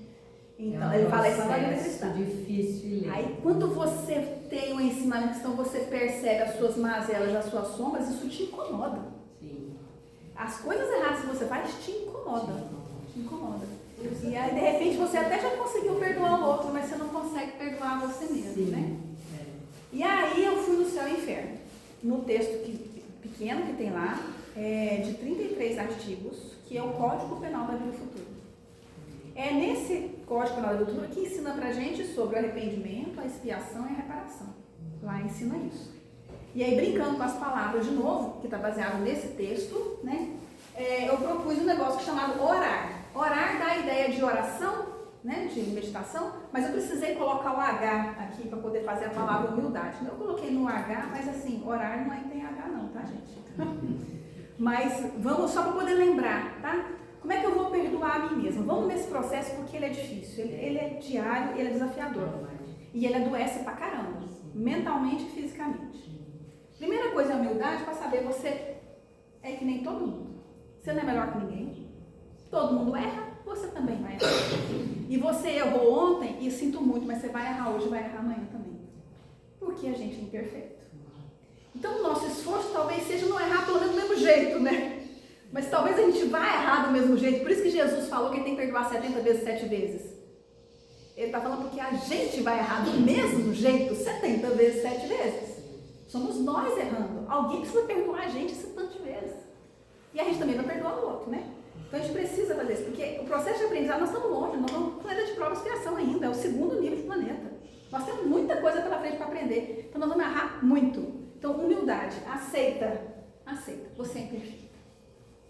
Então, ele fala isso na vida cristã. Difícil. Aí, quando você tem o ensinamento cristão, você percebe as suas mazelas, as suas sombras, isso te incomoda. Sim. As coisas erradas que você faz te incomodam. Te incomoda. E aí, de repente, você até já conseguiu perdoar o outro, mas você não consegue perdoar você mesmo, Sim. né? E aí, eu fui no Céu e Inferno. No texto pequeno que tem lá, de 33 artigos, que é o Código Penal da Vida Futura. É nesse Código Penal da Vida Futura que ensina pra gente sobre o arrependimento, a expiação e a reparação. Lá ensina isso. E aí, brincando com as palavras de novo, que está baseado nesse texto, né? Eu propus um negócio chamado orar. Orar dá a ideia de oração, né? De meditação, mas eu precisei colocar o H aqui para poder fazer a palavra humildade. Eu coloquei no H, mas assim, orar não tem H não, tá, gente? Mas vamos só para poder lembrar, tá? Como é que eu vou perdoar a mim mesma? Vamos nesse processo porque ele é difícil, ele é diário, ele é desafiador. E ele adoece pra caramba, mentalmente e fisicamente. Primeira coisa é a humildade para saber você é que nem todo mundo. Você não é melhor que ninguém. Todo mundo erra, você também vai errar. E você errou ontem, e sinto muito, mas você vai errar hoje, vai errar amanhã também. Porque a gente é imperfeito. Então o nosso esforço talvez seja não errar pelo menos do mesmo jeito, né? Mas talvez a gente vá errar do mesmo jeito. Por isso que Jesus falou que ele tem que perdoar 70 vezes, 7 vezes. Ele está falando porque a gente vai errar do mesmo jeito 70 vezes, 7 vezes. Somos nós errando. Alguém precisa perdoar a gente esse tanto de vezes. E a gente também vai perdoar o outro, né? Então a gente precisa fazer isso. Porque o processo de aprendizado, nós estamos longe. Nós estamos no planeta de prova e expiação ainda. É o segundo nível de planeta. Nós temos muita coisa pela frente para aprender. Então nós vamos errar muito. Então humildade. Aceita. Aceita. Você é imperfeito.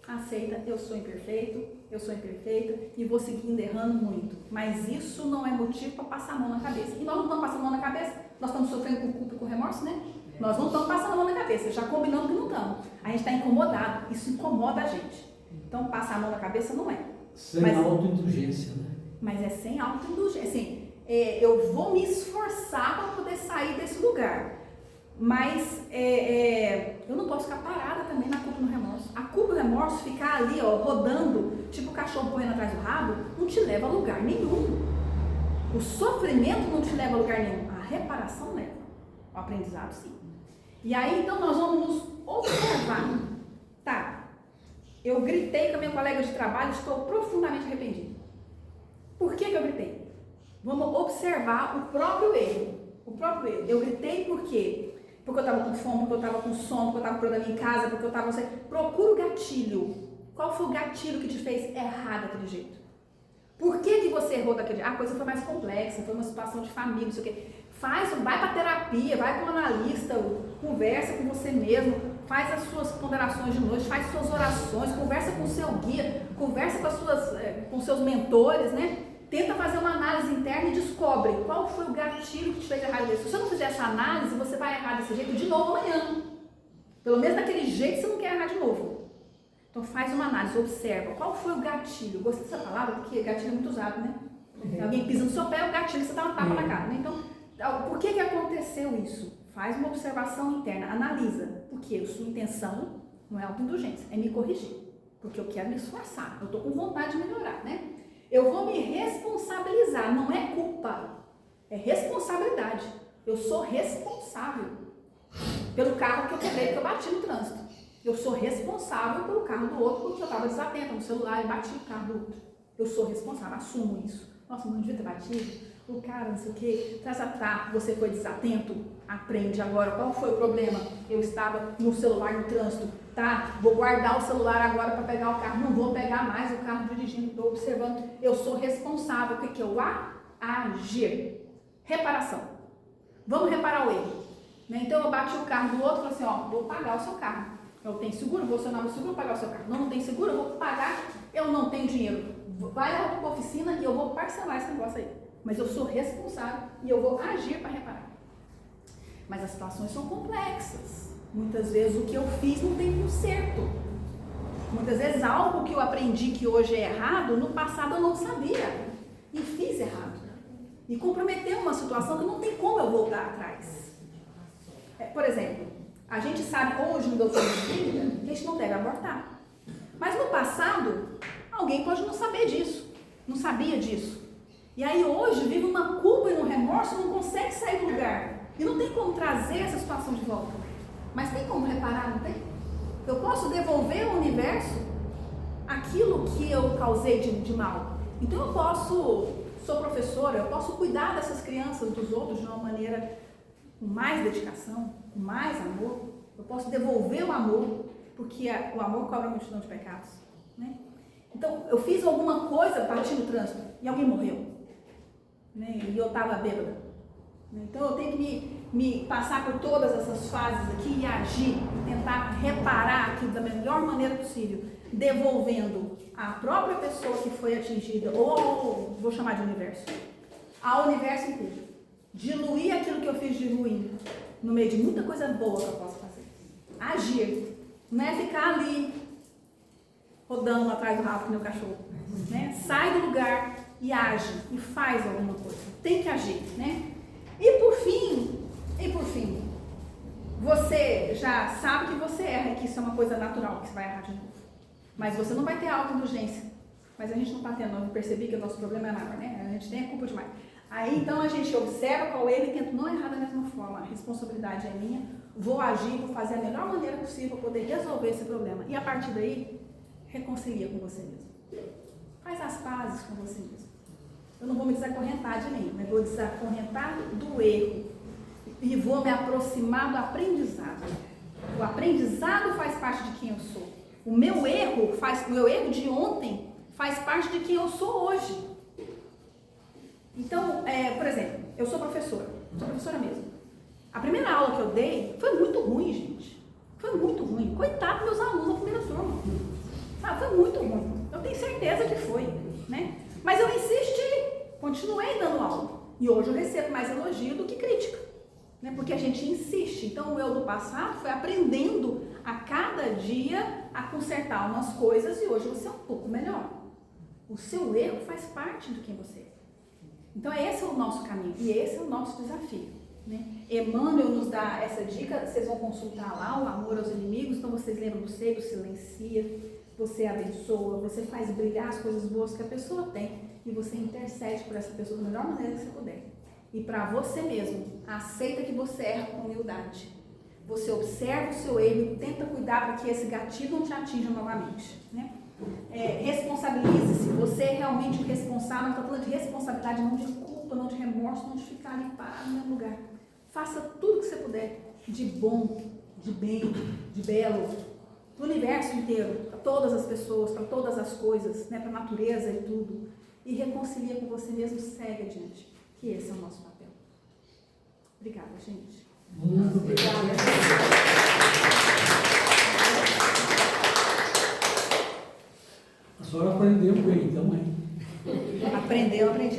Aceita, eu sou imperfeito, eu sou imperfeita e vou seguindo errando muito. Mas isso não é motivo para passar a mão na cabeça. E nós não estamos passando a mão na cabeça, nós estamos sofrendo com culpa e com remorso, né? Nós não estamos passando a mão na cabeça, já combinamos que não estamos. A gente está incomodado, isso incomoda a gente. Então passar a mão na cabeça não é. Sem autoindulgência, né? Mas é sem autoindulgência. Assim, eu vou me esforçar para poder sair desse lugar. Mas eu não posso ficar parada também na culpa e no remorso. A culpa e o remorso, ficar ali, ó, rodando, tipo o cachorro correndo atrás do rabo, não te leva a lugar nenhum. O sofrimento não te leva a lugar nenhum. A reparação leva. O aprendizado, sim. E aí, então, nós vamos nos observar. Tá, eu gritei com a minha colega de trabalho, estou profundamente arrependido. Por que eu gritei? Vamos observar o próprio erro. O próprio erro. Eu gritei por quê? Porque eu estava com fome, porque eu estava com sono, porque eu estava com problema em casa, porque eu estava... Procura o gatilho. Qual foi o gatilho que te fez errar daquele jeito? Por que você errou daquele jeito? A coisa foi mais complexa, foi uma situação de família, não sei o quê. Vai para terapia, vai para um analista, conversa com você mesmo, faz as suas ponderações de noite, faz suas orações, conversa com o seu guia, conversa com seus mentores, né? Tenta fazer uma análise interna e descobre qual foi o gatilho que te fez errar desse. Se você não fizer essa análise, você vai errar desse jeito de novo amanhã. Pelo menos daquele jeito você não quer errar de novo. Então faz uma análise, observa qual foi o gatilho. Gostei dessa palavra porque gatilho é muito usado, né? Alguém pisa no seu pé, é o gatilho, você dá uma tapa na cara, né? Então, por que aconteceu isso? Faz uma observação interna, analisa. Porque a sua intenção não é autoindulgência, é me corrigir. Porque eu quero me esforçar, eu estou com vontade de melhorar, né? Eu vou me responsabilizar, não é culpa, é responsabilidade. Eu sou responsável pelo carro que eu quebrei, porque eu bati no trânsito. Eu sou responsável pelo carro do outro, porque eu estava desatenta no celular e bati no carro do outro. Eu sou responsável, assumo isso. Nossa, não devia ter batido. O cara, não sei o quê. Tá, você foi desatento? Aprende agora. Qual foi o problema? Eu estava no celular no trânsito. Tá, vou guardar o celular agora para pegar o carro. Não vou pegar mais o carro dirigindo, estou observando. Eu sou responsável. O que é o agir? Reparação. Vamos reparar o erro. Né? Então eu bati o carro do outro e falei assim, ó, vou pagar o seu carro. Eu tenho seguro, vou acionar o seguro, vou pagar o seu carro. Não tem seguro, eu vou pagar, eu não tenho dinheiro. Vai lá para a oficina e eu vou parcelar esse negócio aí. Mas eu sou responsável e eu vou agir para reparar. Mas as situações são complexas. Muitas vezes o que eu fiz não tem conserto. Muitas vezes algo que eu aprendi que hoje é errado, no passado eu não sabia. E fiz errado. E comprometeu uma situação que não tem como eu voltar atrás. Por exemplo, a gente sabe hoje no doutrina espírita que a gente não deve abortar. Mas no passado, alguém pode não saber disso. Não sabia disso. E aí hoje vive uma culpa e um remorso, não consegue sair do lugar. E não tem como trazer essa situação de volta. Mas tem como reparar, não tem? Eu posso devolver ao universo aquilo que eu causei de mal. Então eu sou professora, eu posso cuidar dessas crianças, dos outros, de uma maneira com mais dedicação, com mais amor. Eu posso devolver o amor, porque o amor cobra a multidão de pecados. Né? Então eu fiz alguma coisa, bati no trânsito, e alguém morreu. Né? E eu estava bêbada. Então eu tenho que me passar por todas essas fases aqui e agir, tentar reparar aquilo da melhor maneira possível, devolvendo à própria pessoa que foi atingida, ou vou chamar de universo, ao universo inteiro. Diluir aquilo que eu fiz de ruim no meio de muita coisa boa que eu posso fazer. Agir, não é ficar ali rodando atrás do rabo do meu cachorro. Né? Sai do lugar e age, e faz alguma coisa. Tem que agir, né? E por fim, você já sabe que você erra e que isso é uma coisa natural, que você vai errar de novo. Mas você não vai ter autoindulgência. mas a gente não está tendo, eu percebi que o nosso problema é maior, né? A gente tem a culpa demais. Aí então a gente observa qual é ele e tenta não errar da mesma forma. A responsabilidade é minha, vou agir, vou fazer a melhor maneira possível para poder resolver esse problema. E a partir daí, reconcilia com você mesmo. Faz as pazes com você mesmo. Eu não vou me desacorrentar de mim, mas vou desacorrentar do erro. E vou me aproximar do aprendizado. O aprendizado faz parte de quem eu sou. O meu erro de ontem faz parte de quem eu sou hoje. Então, por exemplo, eu sou professora mesmo. A primeira aula que eu dei foi muito ruim, gente. Foi muito ruim. Coitado dos meus alunos da primeira turma. Sabe, foi muito ruim. Eu tenho certeza que foi, né? Mas eu insisti, continuei dando aula. E hoje eu recebo mais elogio do que crítica, né? Porque a gente insiste. Então, o eu do passado foi aprendendo a cada dia a consertar umas coisas e hoje você é um pouco melhor. O seu erro faz parte do quem você é. Então, esse é o nosso caminho e esse é o nosso desafio, né? Emmanuel nos dá essa dica, vocês vão consultar lá, o amor aos inimigos, então vocês lembram do seio, silencia, você abençoa, você faz brilhar as coisas boas que a pessoa tem e você intercede por essa pessoa da melhor maneira que você puder. E para você mesmo, aceita que você erra com humildade. Você observa o seu erro e tenta cuidar para que esse gatilho não te atinja novamente, né? Responsabilize-se, você é realmente o responsável. Estou falando de responsabilidade, não de culpa, não de remorso, não de ficar ali parado no mesmo lugar. Faça tudo que você puder, de bom, de bem, de belo, para o universo inteiro, para todas as pessoas, para todas as coisas, né, para a natureza e tudo. E reconcilia com você mesmo, segue adiante, que esse é o nosso papel. Obrigada, gente. Muito obrigado. A senhora aprendeu bem, então, hein? Aprendeu, aprendi